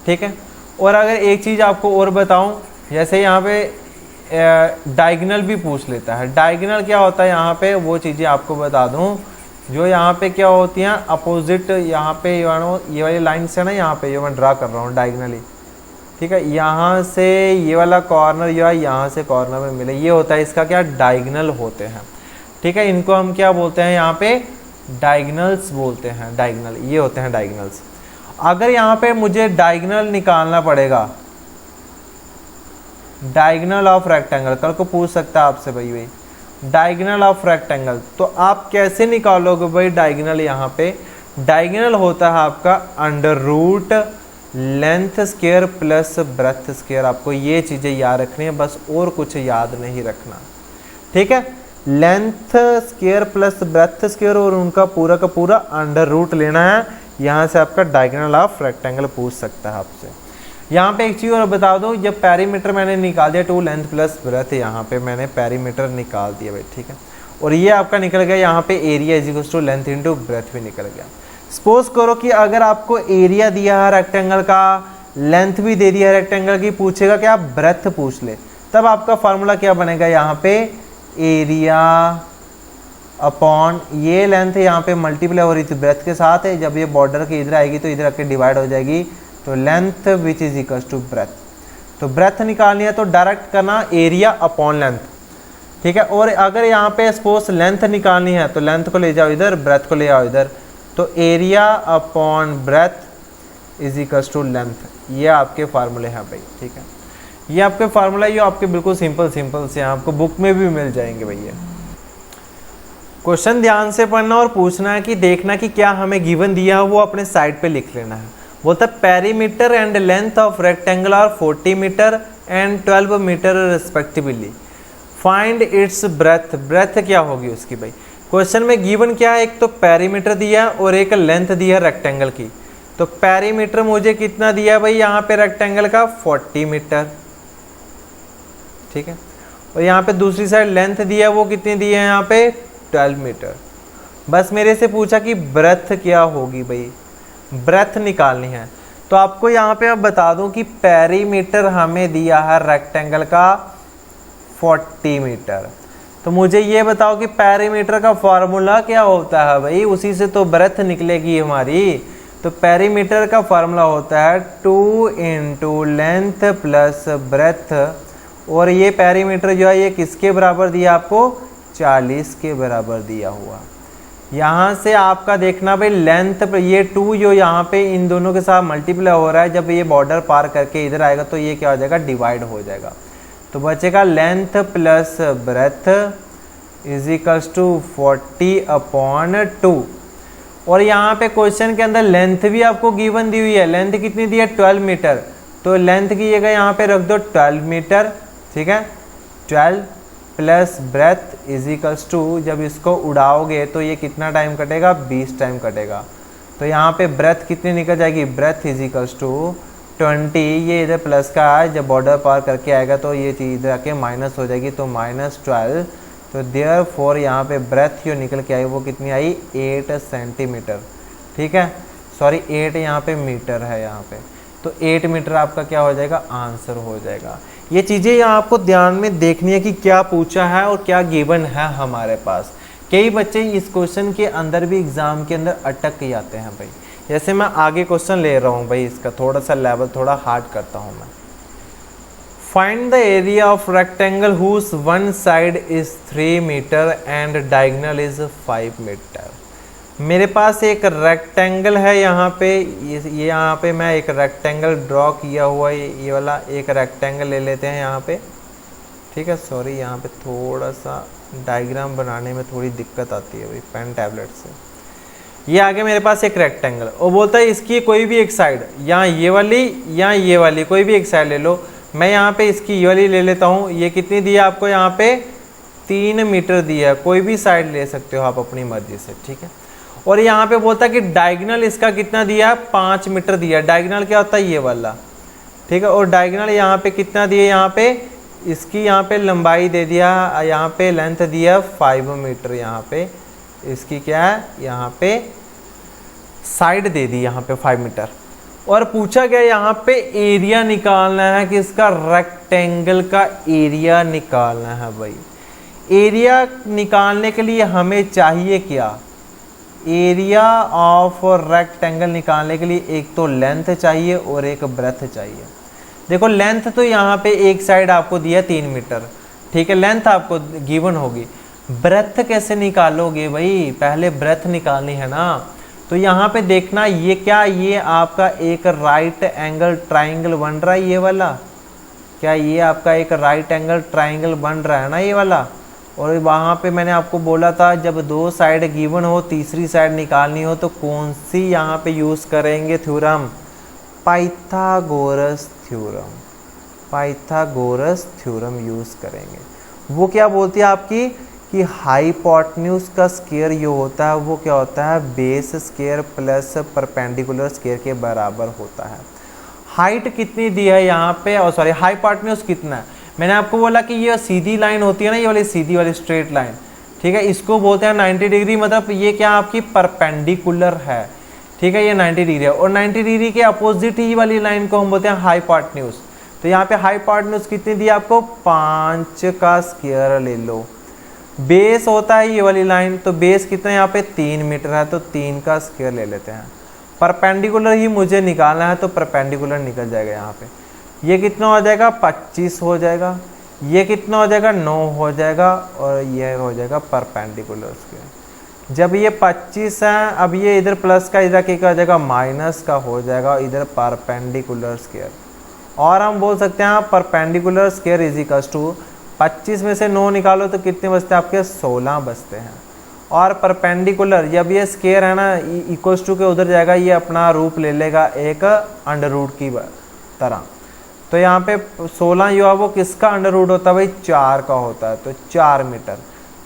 S1: ठीक है। और अगर एक चीज़ आपको और बताऊं, जैसे यहाँ पे डायगोनल भी पूछ लेता है, डायगोनल क्या होता है यहाँ पे, वो चीज़ें आपको बता दूं जो यहाँ पे क्या होती हैं अपोजिट, यहाँ पे ये वाली लाइन से ना, यहाँ पे ये मैं ड्रा कर रहा हूँ डायगनली, ठीक है। यहाँ से ये वाला कॉर्नर या यहाँ से कॉर्नर में मिले, ये होता है इसका क्या, डायगनल होते हैं, ठीक है। इनको हम क्या बोलते हैं यहाँ पे, डायगनल्स बोलते हैं, डायगनल, ये होते हैं डायगनल्स। अगर यहाँ पे मुझे डायगनल निकालना पड़ेगा, डायगनल ऑफ रेक्टेंगल, कल को पूछ सकता है आपसे भाई डायगनल ऑफ रेक्टेंगल, तो आप कैसे निकालोगे भाई डायगनल। यहाँ पे डायगनल होता है आपका under root length square plus breadth square. आपको ये चीजें याद रखनी है बस, और कुछ याद नहीं रखना, ठीक है। Length square plus breadth square और उनका पूरा का पूरा अंडर रूट लेना है। यहाँ से आपका डायगनल ऑफ रेक्टेंगल पूछ सकता है आपसे। यहाँ पे एक चीज़ और बता दूँ, जब पेरीमीटर मैंने निकाल दिया 2 लेंथ प्लस ब्रेथ, यहाँ पे मैंने पेरीमीटर निकाल दिया भाई, ठीक है। और ये आपका निकल गया यहाँ पे area is equals to length into breadth भी निकल गया। सपोज करो कि अगर आपको एरिया दिया है रेक्टेंगल का, लेंथ भी दे दिया है रेक्टेंगल की, पूछेगा कि आप ब्रेथ पूछ ले, तब आपका फार्मूला क्या बनेगा, यहाँ पे एरिया अपॉन ये लेंथ यहाँ पे मल्टीप्लाई हो रही थी ब्रेथ के साथ है, जब ये बॉर्डर के इधर आएगी तो इधर आके डिवाइड हो जाएगी, तो length which is equal to breadth. तो ब्रेथ निकालनी है तो डायरेक्ट करना एरिया अपॉन लेंथ, ठीक है। और अगर यहाँ पे सपोज लेंथ निकालनी है तो लेंथ को ले जाओ इधर, ब्रेथ को ले आओ इधर, तो area upon breadth is equal to length. ये आपके फार्मूले हैं भाई, ठीक है। ये आपके फार्मूला, ये आपके बिल्कुल सिंपल से हैं, आपको बुक में भी मिल जाएंगे भैया। क्वेश्चन ध्यान से पढ़ना और पूछना है कि देखना कि क्या हमें गिवन दिया है वो अपने साइड पे लिख लेना है। बोलता है perimeter and length of rectangle are 40 metre and 12 metre respectively, find its breadth. Breadth क्या होगी उसकी भाई, क्वेश्चन में गिवन क्या है, एक तो पेरीमीटर दिया है और एक लेंथ दिया है रेक्टेंगल की। तो पेरीमीटर मुझे कितना दिया है भाई यहाँ पे रेक्टेंगल का, 40 मीटर, ठीक है। और यहाँ पे दूसरी साइड लेंथ दिया है, वो कितनी दी है यहाँ पे, 12 मीटर। बस मेरे से पूछा कि ब्रेथ क्या होगी भाई, ब्रेथ निकालनी है। तो आपको यहाँ पे अब बता दूं कि पेरीमीटर हमें दिया है रेक्टेंगल का 40 मीटर। तो मुझे ये बताओ कि पेरीमीटर का फॉर्मूला क्या होता है भाई, उसी से तो ब्रेथ निकलेगी हमारी। तो पेरीमीटर का फॉर्मूला होता है 2 इंटू लेंथ प्लस ब्रेथ, और ये पेरीमीटर जो है ये किसके बराबर दिया आपको, 40 के बराबर दिया हुआ। यहाँ से आपका देखना भाई लेंथ पर ये 2 जो यहाँ पे इन दोनों के साथ मल्टीप्लाई हो रहा है, जब ये बॉर्डर पार करके इधर आएगा तो ये क्या हो जाएगा, डिवाइड हो जाएगा। तो बचेगा length plus breadth is equals to 40 upon 2। और यहाँ पे क्वेश्चन के अंदर लेंथ भी आपको गिवन दी हुई है, लेंथ कितनी दी है, 12 मीटर। तो लेंथ की जगह यहाँ पे रख दो 12 मीटर, ठीक है। 12 plus breadth is equals to, जब इसको उड़ाओगे तो ये कितना टाइम कटेगा, 20 टाइम कटेगा। तो यहाँ पे ब्रेथ कितनी निकल जाएगी, ब्रेथ इज इक्वल्स टू 20, ये इधर प्लस का है, जब बॉर्डर पार करके आएगा तो ये चीज़ इधर आके माइनस हो जाएगी, तो -12। तो देयरफॉर यहाँ पे ब्रेथ जो निकल के आई वो कितनी आई, 8 सेंटीमीटर, ठीक है। सॉरी 8 यहाँ पे मीटर है यहाँ पे, तो 8 मीटर आपका क्या हो जाएगा, आंसर हो जाएगा। ये चीज़ें यहाँ आपको ध्यान में देखनी है कि क्या पूछा है और क्या गिवन है हमारे पास। कई बच्चे इस क्वेश्चन के अंदर भी एग्जाम के अंदर अटक जाते हैं भाई। जैसे मैं आगे क्वेश्चन ले रहा हूँ भाई, इसका थोड़ा सा लेवल थोड़ा हार्ड करता हूँ मैं। Find the area of rectangle whose one side is 3 metre and diagonal is 5 metre. मेरे पास एक रेक्टेंगल है यहाँ पे, ये यहाँ पे मैं एक रेक्टेंगल ड्रॉ किया हुआ है, ये वाला एक रेक्टेंगल ले लेते हैं यहाँ पे, ठीक है। सॉरी यहाँ पे थोड़ा सा डायग्राम बनाने में थोड़ी दिक्कत आती है भाई पेन टैबलेट से। ये आगे मेरे पास एक रेक्टेंगल, और बोलता है इसकी कोई भी एक साइड, यहाँ ये वाली या ये वाली कोई भी एक साइड ले लो। मैं यहाँ पे इसकी ये वाली ले लेता हूँ। ये कितनी दी है आपको, यहाँ पे 3 मीटर दी है, कोई भी साइड ले सकते हो आप अपनी मर्जी से, ठीक है। और यहाँ पे बोलता है कि डायगोनल इसका कितना दिया है, 5 मीटर दिया है। डायगोनल क्या होता है, ये वाला, ठीक है। और डायगोनल यहाँ पे कितना दिया, यहाँ पे इसकी यहाँ पे लंबाई दे दिया, यहाँ पे लेंथ दिया 5 मीटर, यहाँ पे इसकी क्या है, यहाँ पे साइड दे दी यहाँ पे 5 मीटर। और पूछा गया यहाँ पे एरिया निकालना है कि इसका रेक्टेंगल का एरिया निकालना है भाई। एरिया निकालने के लिए हमें चाहिए क्या, एरिया ऑफ रेक्टेंगल निकालने के लिए एक तो लेंथ चाहिए और एक ब्रेथ चाहिए। देखो लेंथ तो यहाँ पे एक साइड आपको दिया 3 मीटर, ठीक है, लेंथ आपको गिवन होगी। ब्रेथ कैसे निकालोगे भाई, पहले ब्रेथ निकालनी है ना। तो यहाँ पे देखना ये क्या, ये आपका एक राइट एंगल ट्राइंगल बन रहा है ये वाला, क्या ये आपका एक राइट एंगल ट्राइंगल बन रहा है ना ये वाला। और वहाँ पे मैंने आपको बोला था जब 2 साइड गिवन हो, तीसरी साइड निकालनी हो तो कौन सी यहाँ पे यूज़ करेंगे theorem, Pythagoras theorem, Pythagoras theorem use करेंगे। वो क्या बोलती है आपकी कि हाइपोटेन्यूज का स्क्वायर ये होता है, वो क्या होता है, base square plus perpendicular square के बराबर होता है। हाइट कितनी दी है यहाँ पे, और सॉरी हाइपोटेन्यूज कितना है, मैंने आपको बोला कि ये सीधी लाइन होती है ना, ये वाली सीधी वाली स्ट्रेट लाइन, ठीक है, इसको बोलते हैं 90 डिग्री, मतलब ये क्या आपकी परपेंडिकुलर है, ठीक है, ये 90 डिग्री है। और 90 डिग्री के अपोजिट ही वाली लाइन को हम बोलते हैं हाइपोटेन्यूज। तो यहाँ पे हाइपोटेन्यूज कितनी दी आपको, 5 का स्क्वायर ले लो। बेस होता है ये वाली लाइन, तो बेस कितना यहाँ पे 3 मीटर है, तो 3 का स्क्वायर ले लेते हैं। परपेंडिकुलर ही मुझे निकालना है, तो परपेंडिकुलर निकल जाएगा यहाँ पे, ये कितना हो जाएगा 25 हो जाएगा, ये कितना हो जाएगा 9 हो जाएगा, और ये हो जाएगा परपेंडिकुलर स्क्वायर। जब ये 25 है, अब ये इधर प्लस का इधर क्या हो जाएगा माइनस का हो जाएगा, इधर परपेंडिकुलर स्क्वायर। और हम बोल सकते हैं perpendicular square is equals to 25 में से 9 निकालो तो कितने बचते हैं आपके, 16 बचते हैं। और परपेंडिकुलर जब ये स्क्वायर है ना इक्वल्स टू के उधर जाएगा, ये अपना रूप ले लेगा एक अंडर रूट की तरह। तो यहाँ पे 16 जो है वो किसका अंडर रूट होता है भाई, 4 का होता है, तो 4 मीटर।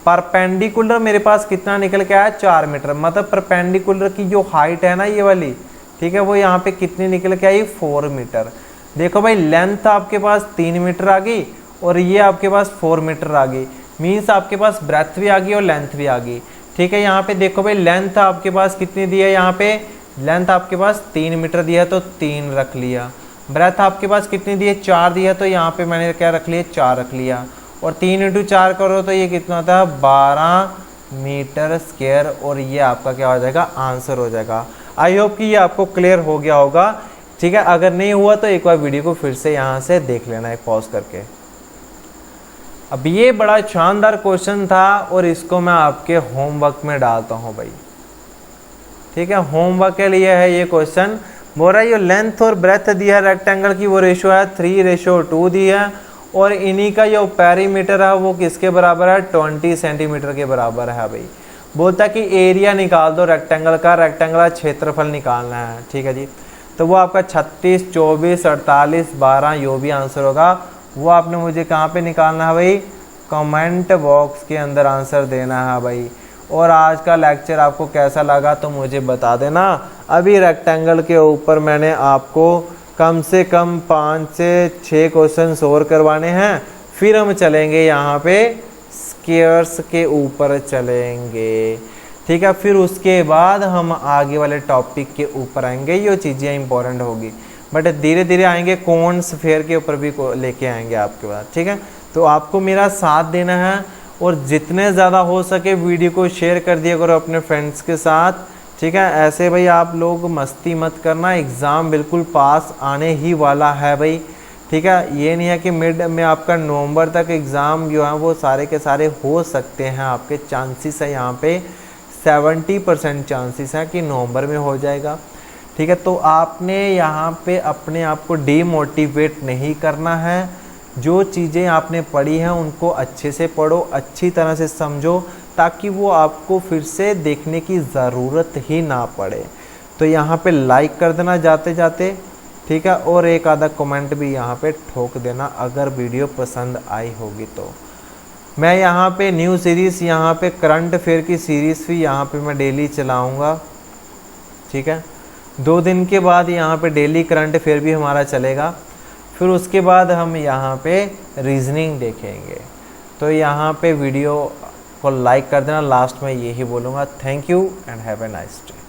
S1: परपेंडिकुलर मेरे पास कितना निकल के आया, 4 मीटर, मतलब परपेंडिकुलर की जो हाइट है ना ये वाली, ठीक है, वो यहाँ पे कितनी निकल के आई, 4 मीटर। देखो भाई लेंथ आपके पास 3 मीटर आ गई और ये आपके पास 4 मीटर आ गई, मीन्स आपके पास ब्रेथ भी आ गई और लेंथ भी आ गई, ठीक है। यहाँ पे देखो भाई लेंथ आपके पास कितनी दी है, यहाँ पे लेंथ आपके पास 3 मीटर दिया है तो 3 रख लिया। ब्रेथ आपके पास कितनी दी है, 4 दी है, तो यहाँ पे मैंने क्या रख लिया, 4 रख लिया। और 3 × 4 करो तो ये कितना होता है, 12 मीटर स्क्वायर, और ये आपका क्या हो जाएगा, आंसर हो जाएगा। आई होप कि ये आपको क्लियर हो गया होगा, ठीक है। अगर नहीं हुआ तो एक बार वीडियो को फिर से यहाँ से देख लेना, एक पॉज करके। अब ये बड़ा शानदार क्वेश्चन था और इसको मैं आपके होमवर्क में डालता हूँ भाई, ठीक है। होमवर्क के लिए है ये क्वेश्चन, बोल रहा है ये लेंथ और ब्रेथ दी है रेक्टेंगल की, वो रेशो है 3:2 दी है, और इन्हीं का जो पेरीमीटर है वो किसके बराबर है, 20 सेंटीमीटर के बराबर है भाई। बोलता है कि एरिया निकाल दो रेक्टेंगल का, रेक्टेंगल का क्षेत्रफल निकालना है, ठीक है जी। तो वो आपका 36, 24, 48, 12 जो भी आंसर होगा वो आपने मुझे कहाँ पे निकालना है भाई, कमेंट बॉक्स के अंदर आंसर देना है भाई। और आज का लेक्चर आपको कैसा लगा तो मुझे बता देना। अभी रेक्टेंगल के ऊपर मैंने आपको कम से कम 5 से 6 क्वेश्चंस और करवाने हैं, फिर हम चलेंगे यहाँ पे स्क्वायर्स के ऊपर चलेंगे, ठीक है। फिर उसके बाद हम आगे वाले टॉपिक के ऊपर आएंगे, ये चीज़ें इंपॉर्टेंट होगी, बट धीरे धीरे आएंगे, कौन स्फीयर के ऊपर भी लेके आएंगे आपके बाद, ठीक है। तो आपको मेरा साथ देना है और जितने ज़्यादा हो सके वीडियो को शेयर कर दिया करो अपने फ्रेंड्स के साथ, ठीक है। ऐसे भाई आप लोग मस्ती मत करना, एग्ज़ाम बिल्कुल पास आने ही वाला है भाई, ठीक है। ये नहीं है कि मिड में आपका नवंबर तक एग्ज़ाम जो है वो सारे के सारे हो सकते हैं, आपके चांसेस है यहाँ पे 70% चांसेस हैं कि नवंबर में हो जाएगा, ठीक है। तो आपने यहाँ पे अपने आप को डीमोटिवेट नहीं करना है, जो चीज़ें आपने पढ़ी हैं उनको अच्छे से पढ़ो, अच्छी तरह से समझो, ताकि वो आपको फिर से देखने की ज़रूरत ही ना पड़े। तो यहाँ पे लाइक कर देना जाते जाते, ठीक है, और एक आधा कमेंट भी यहाँ पे ठोक देना अगर वीडियो पसंद आई होगी तो। मैं यहाँ पे न्यू सीरीज़, यहाँ पे करंट अफेयर की सीरीज़ भी यहाँ पे मैं डेली चलाऊँगा, ठीक है। 2 दिन के बाद यहाँ पे डेली करंट अफेयर भी हमारा चलेगा, फिर उसके बाद हम यहाँ पे रीजनिंग देखेंगे। तो यहाँ पे वीडियो को लाइक कर देना, लास्ट में यही बोलूँगा। Thank you and have a nice day.